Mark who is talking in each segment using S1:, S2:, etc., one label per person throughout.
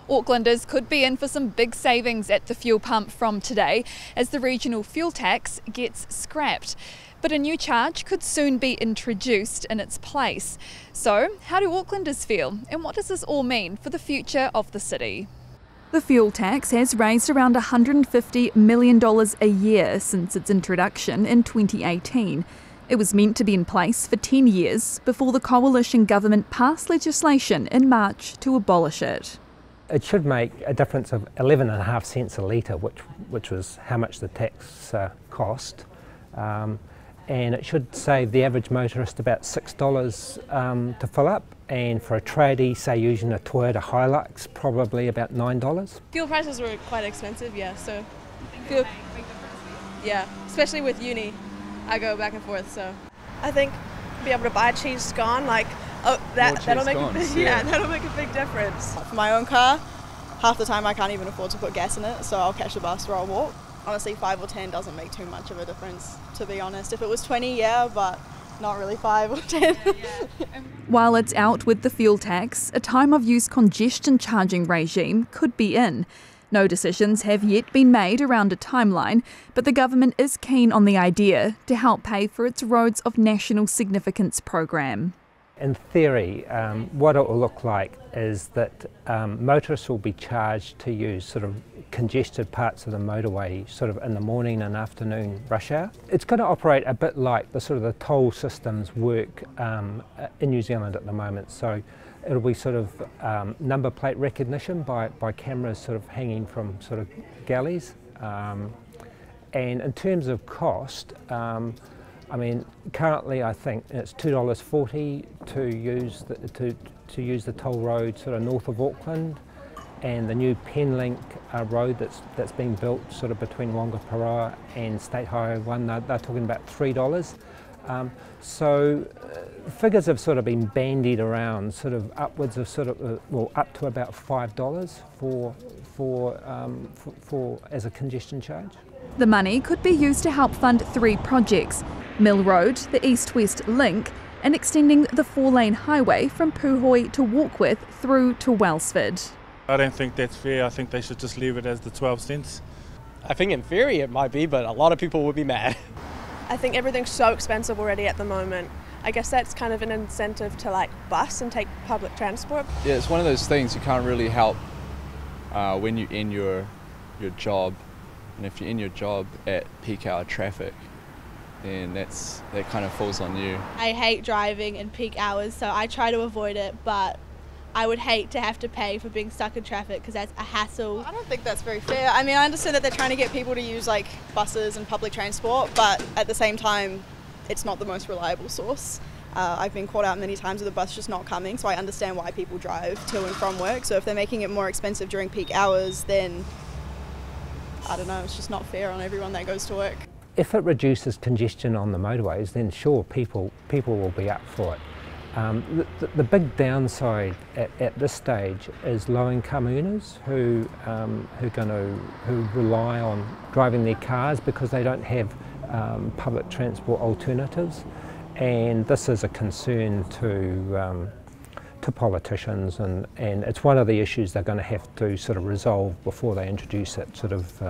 S1: Aucklanders could be in for some big savings at the fuel pump from today as the regional fuel tax gets scrapped. But a new charge could soon be introduced in its place. So, how do Aucklanders feel, and what does this all mean for the future of the city? The fuel tax has raised around $150 million a year since its introduction in 2018. It was meant to be in place for 10 years before the coalition government passed legislation in March to abolish it.
S2: It should make a difference of 11.5 cents a litre, which was how much the tax cost. And it should save the average motorist about $6 to fill up, and for a tradie, say using a Toyota Hilux, probably about $9.
S3: Fuel prices were quite expensive, yeah, so fuel, yeah, especially with uni, I go back and forth, so I think be able to buy a cheese scone, like, oh, that'll make that'll make a big difference.
S4: For my own car, half the time I can't even afford to put gas in it, so I'll catch the bus or I'll walk. Honestly, 5 or 10 doesn't make too much of a difference, to be honest. If it was 20, yeah, but not really 5 or 10.
S1: While it's out with the fuel tax, a time of use congestion charging regime could be in. No decisions have yet been made around a timeline, but the government is keen on the idea to help pay for its Roads of National Significance program.
S2: In theory, what it will look like is that motorists will be charged to use sort of congested parts of the motorway sort of in the morning and afternoon rush hour. It's going to operate a bit like the sort of the toll systems work in New Zealand at the moment. So it'll be sort of number plate recognition by cameras sort of hanging from sort of galleys. And in terms of cost, I mean, currently I think it's $2.40 to use the toll road sort of north of Auckland, and the new Penlink road that's being built sort of between Wangaparaoa and State Highway 1, they're talking about $3. So figures have sort of been bandied around, sort of upwards of sort of well, up to about $5 for as a congestion charge.
S1: The money could be used to help fund 3 projects: Mill Road, the east-west link, and extending the 4-lane highway from Puhoi to Warkworth through to Wellsford.
S5: I don't think that's fair. I think they should just leave it as the 12 cents.
S6: I think in theory it might be, but a lot of people would be mad.
S3: I think everything's so expensive already at the moment. I guess that's kind of an incentive to like bus and take public transport.
S7: Yeah, it's one of those things you can't really help when you're in your job, and if you're in your job at peak hour traffic, then that kind of falls on you.
S8: I hate driving in peak hours, so I try to avoid it, but I would hate to have to pay for being stuck in traffic because that's a hassle.
S4: I don't think that's very fair. I mean, I understand that they're trying to get people to use like buses and public transport, but at the same time, it's not the most reliable source. I've been caught out many times with the bus just not coming, so I understand why people drive to and from work. So if they're making it more expensive during peak hours, then I don't know, it's just not fair on everyone that goes to work.
S2: If it reduces congestion on the motorways, then sure, people will be up for it. The big downside at this stage is low-income earners who rely on driving their cars because they don't have public transport alternatives, and this is a concern to politicians, and it's one of the issues they're going to have to sort of resolve before they introduce it. Sort of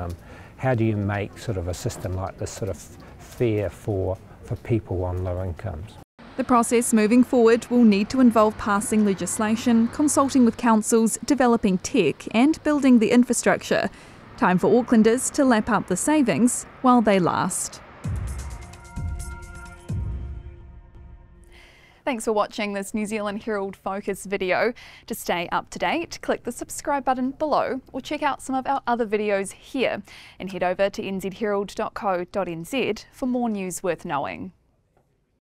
S2: how do you make sort of a system like this sort of fair for people on low incomes?
S1: The process moving forward will need to involve passing legislation, consulting with councils, developing tech and building the infrastructure. Time for Aucklanders to lap up the savings while they last. Thanks for watching this New Zealand Herald Focus video. To stay up to date, click the subscribe button below or check out some of our other videos here, and head over to nzherald.co.nz for more news worth knowing.